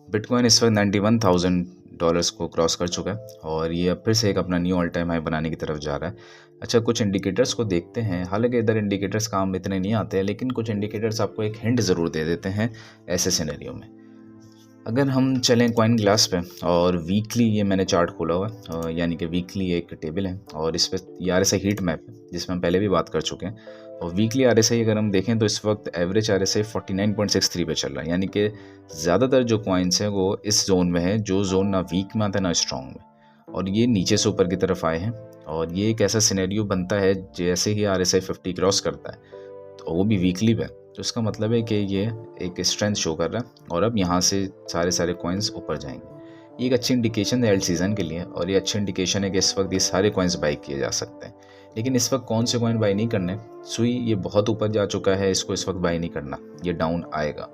Bitcoin इस वक्त $91,000 को क्रॉस कर चुका है और ये अब फिर से एक अपना न्यू ऑल टाइम हाई बनाने की तरफ जा रहा है। अच्छा, कुछ इंडिकेटर्स को देखते हैं। हालांकि इधर इंडिकेटर्स काम इतने नहीं आते हैं, लेकिन कुछ इंडिकेटर्स आपको एक हिंट ज़रूर दे देते हैं ऐसे सिनेरियो में। अगर हम चलें कॉइन ग्लास पे और वीकली, ये मैंने चार्ट खोला हुआ है, यानी कि वीकली एक टेबल है और इस पर ये RSI हीट मैप है जिसमें हम पहले भी बात कर चुके हैं। और वीकली RSI अगर हम देखें तो इस वक्त एवरेज RSI 49.63 पे चल रहा है, यानी कि ज़्यादातर जो कॉइन्स हैं वो इस जोन में है, जो जोन ना वीक में आता है ना स्ट्रॉन्ग में, और ये नीचे से ऊपर की तरफ आए हैं। और ये एक ऐसा सिनेरियो बनता है जैसे ही RSI 50 क्रॉस करता है, तो वो भी वीकली पे, तो इसका मतलब है कि ये एक स्ट्रेंथ शो कर रहा है और अब यहाँ से सारे कॉइन्स ऊपर जाएंगे। ये एक अच्छी इंडिकेशन है एल्ट सीज़न के लिए, और ये अच्छी इंडिकेशन है कि इस वक्त ये सारे कॉइन्स बाई किए जा सकते हैं। लेकिन इस वक्त कौन से कॉइन बाई नहीं करने? सुई ये बहुत ऊपर जा चुका है, इसको इस वक्त बाई नहीं करना, ये डाउन आएगा।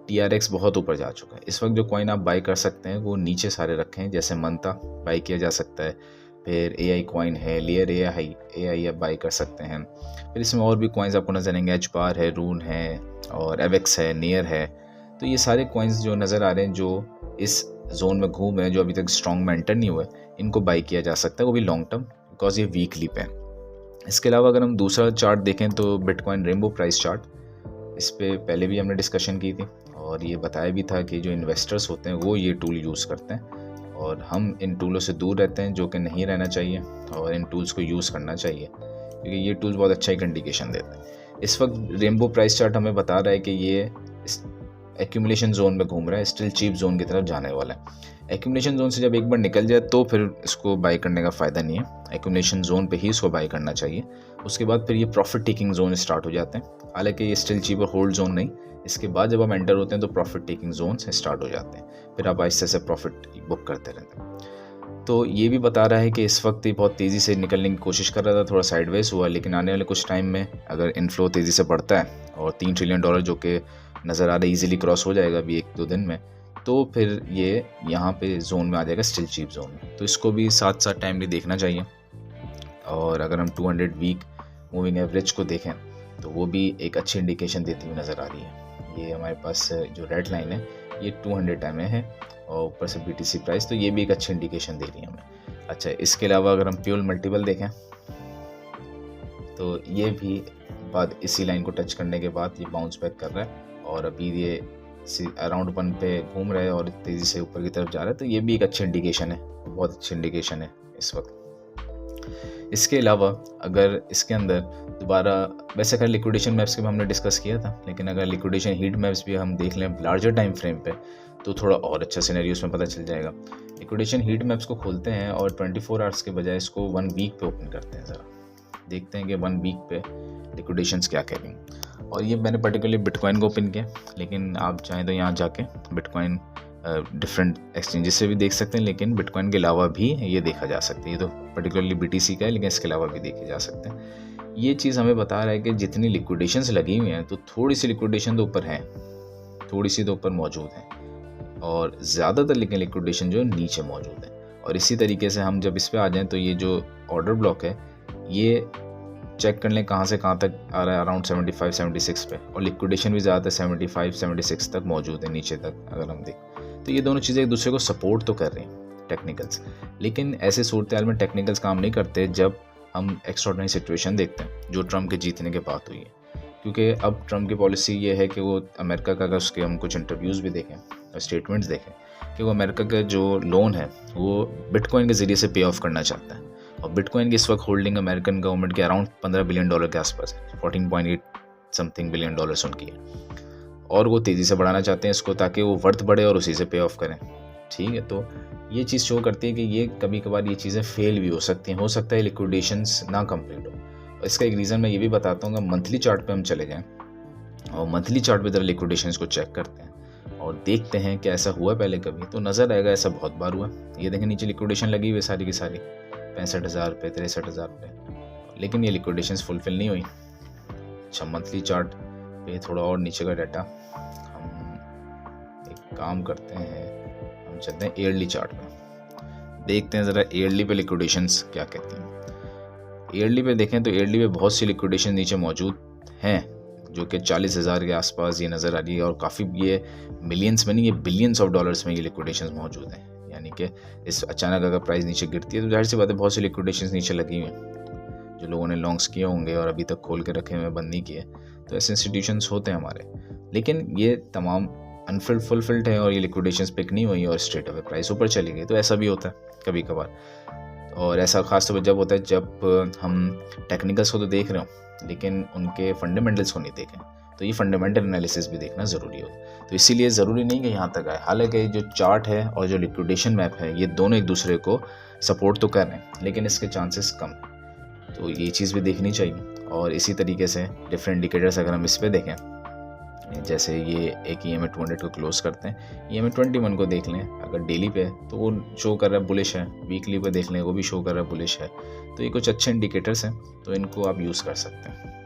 TRX बहुत ऊपर जा चुका है। इस वक्त जो कॉइन आप बाई कर सकते हैं वो नीचे सारे रखे हैं, जैसे मंता बाई किया जा सकता है, फिर AI कॉइन है, लेयर AI आप बाई कर सकते हैं। फिर इसमें और भी कॉइन्स आपको नजर आएंगे, एच बार है, रून है, और एवेक्स है, नियर है। तो ये सारे कॉइन्स जो नज़र आ रहे हैं जो इस जोन में घूम रहे हैं, जो अभी तक स्ट्रॉन्ग में एंटर नहीं हुए, इनको बाई किया जा सकता है, वो भी लॉन्ग टर्म, बिकॉज ये वीकली पे है। इसके अलावा अगर हम दूसरा चार्ट देखें तो बिटकॉइन रेनबो प्राइस चार्ट, इस पे पहले भी हमने डिस्कशन की थी और ये बताया भी था कि जो इन्वेस्टर्स होते हैं वो ये टूल यूज़ करते हैं और हम इन टूलों से दूर रहते हैं, जो कि नहीं रहना चाहिए, और इन टूल्स को यूज़ करना चाहिए क्योंकि ये टूल्स बहुत अच्छा एक इंडिकेशन देते हैं। इस वक्त रेनबो प्राइस चार्ट हमें बता रहा है कि ये एक्यूमुलेशन जोन में घूम रहा है, स्टिल चीप जोन की तरफ जाने वाला है। एक्यूमुलेशन जोन से जब एक बार निकल जाए तो फिर इसको बाई करने का फ़ायदा नहीं है, एक्यूमुलेशन जोन पे ही इसको बाई करना चाहिए। उसके बाद फिर ये प्रॉफिट टेकिंग जोन स्टार्ट हो जाते हैं। हालांकि ये स्टिल चीप और होल्ड जोन नहीं, इसके बाद जब हम एंटर होते हैं तो प्रॉफिट टेकिंग जोन स्टार्ट हो जाते हैं, फिर आप आहिस्ते से प्रॉफिट बुक करते रहते हैं। तो ये भी बता रहा है कि इस वक्त ये बहुत तेज़ी से निकलने की कोशिश कर रहा था, थोड़ा साइडवेज हुआ, लेकिन आने वाले कुछ टाइम में अगर इनफ्लो तेज़ी से बढ़ता है और $3 ट्रिलियन जो कि नज़र आ रहा है ईजिली क्रॉस हो जाएगा अभी 1-2 दिन में, तो फिर ये यहाँ पे जोन में आ जाएगा, स्टिल चीप जोन में। तो इसको भी साथ साथ टाइमली देखना चाहिए। और अगर हम 200 वीक मूविंग एवरेज को देखें तो वो भी एक अच्छी इंडिकेशन देती हुई नज़र आ रही है। ये हमारे पास जो रेड लाइन है ये 200 टाइम है और ऊपर से BTC प्राइस, तो ये भी एक अच्छी इंडिकेशन दे रही है हमें। अच्छा, इसके अलावा अगर हम प्योर मल्टीपल देखें तो ये भी बाद इसी लाइन को टच करने के बाद ये बाउंस बैक कर रहा है और अभी ये अराउंड 1 पे घूम रहा है और तेज़ी से ऊपर की तरफ जा रहा है, तो ये भी एक अच्छी इंडिकेशन है, बहुत अच्छी इंडिकेशन है इस वक्त। इसके अलावा अगर इसके अंदर दोबारा, वैसे अगर लिक्विडेशन मैप्स के भी हमने डिस्कस किया था, लेकिन अगर लिक्विडेशन हीट मैप्स भी हम देख लें लार्जर टाइम फ्रेम पे तो थोड़ा और अच्छा सिनेरियो उसमें पता चल जाएगा। लिक्विडेशन हीट मैप्स को खोलते हैं और 24 आवर्स के बजाय इसको 1 वीक पे ओपन करते हैं, ज़रा देखते हैं कि 1 वीक पे लिक्विडेशंस क्या कह रही हैं। और ये मैंने पर्टिकुलरली बिटकॉइन को ओपन किया, लेकिन आप चाहें तो यहाँ जाके बिटकॉइन डिफरेंट एक्सचेंजेस से भी देख सकते हैं, लेकिन बिटकॉइन के अलावा भी ये देखा जा सकता है। ये तो पर्टिकुलरली BTC का है, लेकिन इसके अलावा भी देखे जा सकते हैं। ये चीज़ हमें बता रहा है कि जितनी लिक्विडेशंस लगी हुई हैं तो थोड़ी सी लिक्विडेशन तो ऊपर है, थोड़ी सी तो ऊपर मौजूद है, और ज़्यादातर लेकिन लिक्विडेशन जो नीचे मौजूद है। और इसी तरीके से हम जब इस पर आ जाएँ तो ये जो ऑर्डर ब्लॉक है ये चेक कर लें कहाँ से कहाँ तक आ रहा है, अराउंड 75-76 पे, और लिक्विडेशन भी ज़्यादातर 75-76 तक मौजूद है, नीचे तक अगर हम देखें तो ये दोनों चीज़ें एक दूसरे को सपोर्ट तो कर रही हैं टेक्निकल्स। लेकिन ऐसे सूरत हाल में टेक्निकल्स काम नहीं करते जब हम एक्स्ट्राऑर्डिनरी सिचुएशन देखते हैं जो ट्रम्प के जीतने के बाद हुई है, क्योंकि अब ट्रम्प की पॉलिसी ये है कि वो अमेरिका का, अगर उसके हम कुछ इंटरव्यूज़ भी देखें और स्टेटमेंट्स देखें, कि वो अमेरिका का जो लोन है वो बिटकॉइन के ज़रिए से पे ऑफ करना चाहता है। और बिटकॉइन की इस वक्त होल्डिंग अमेरिकन गवर्नमेंट के अराउंड $15 बिलियन के आसपास है, 14.8 समथिंग बिलियन डॉलर्स उनकी है, और वो तेज़ी से बढ़ाना चाहते हैं इसको ताकि वो वर्थ बढ़े और उसी से पे ऑफ करें। ठीक है, तो ये चीज़ शो करती है कि ये कभी कभार ये चीज़ें फेल भी हो सकती हैं, हो सकता है लिक्विडेशंस ना कंप्लीट हो। और इसका एक रीज़न मैं ये भी बताता हूँ, मंथली चार्ट पे हम चले जाएँ और मंथली चार्ट पे जरा लिक्विडेशंस को चेक करते हैं और देखते हैं कि ऐसा हुआ पहले कभी, तो नज़र आएगा ऐसा बहुत बार हुआ। ये देखें नीचे लिक्विडेशन लगी हुई सारी की सारी 65,000 पे, 63,000 पे, लेकिन ये लिक्विडेशंस फुलफिल नहीं हुई। अच्छा, मंथली चार्ट पे थोड़ा और नीचे का डाटा हम एक काम करते हैं, हम चलते हैं ईयरली चार्ट पे, देखते हैं ज़रा ईयरली पे लिक्विडेशंस क्या कहती हैं। ईयरली पे देखें तो ईयरली पे बहुत सी लिक्विडेशन नीचे मौजूद हैं जो कि 40,000 के आसपास ये नज़र आ रही है, और काफ़ी ये मिलियंस में नहीं, ये बिलियंस ऑफ डॉलर्स में ये लिक्विडेशंस मौजूद हैं। यानी कि इस अचानक अगर प्राइस नीचे गिरती है तो जाहिर सी बात है बहुत सी लिक्विडेशंस नीचे लगी हुई हैं, जो लोगों ने लॉन्ग्स किए होंगे और अभी तक खोल के रखे हुए बंद नहीं किए। तो ऐसे इंस्टीट्यूशंस होते हैं हमारे, लेकिन ये तमाम अनफुलफिल्ड है और ये लिक्विडेशंस पिक नहीं हुई और स्ट्रेट अवे प्राइस ऊपर चली गई। तो ऐसा भी होता है कभी कभार, और ऐसा खास तौर पर जब होता है जब हम टेक्निकल्स को तो देख रहे हो लेकिन उनके फंडामेंटल्स को नहीं देखें। तो ये फंडामेंटल एनालिसिस भी देखना ज़रूरी हो। तो इसीलिए ज़रूरी नहीं कि यहाँ तक आए, हालांकि जो चार्ट है और जो लिक्विडेशन मैप है ये दोनों एक दूसरे को सपोर्ट तो कर रहे हैं, लेकिन इसके चांसेस कम हैं। तो ये चीज़ भी देखनी चाहिए। और इसी तरीके से डिफरेंट इंडिकेटर्स अगर हम इस पर देखें, जैसे ये एक EMA 200 को क्लोज करते हैं, EMA 21 को देख लें, अगर डेली पे तो वो शो कर रहा है बुलिश है, वीकली पे देख लें वो भी शो कर रहा है बुलिश है। तो ये कुछ अच्छे इंडिकेटर्स हैं, तो इनको आप यूज़ कर सकते हैं।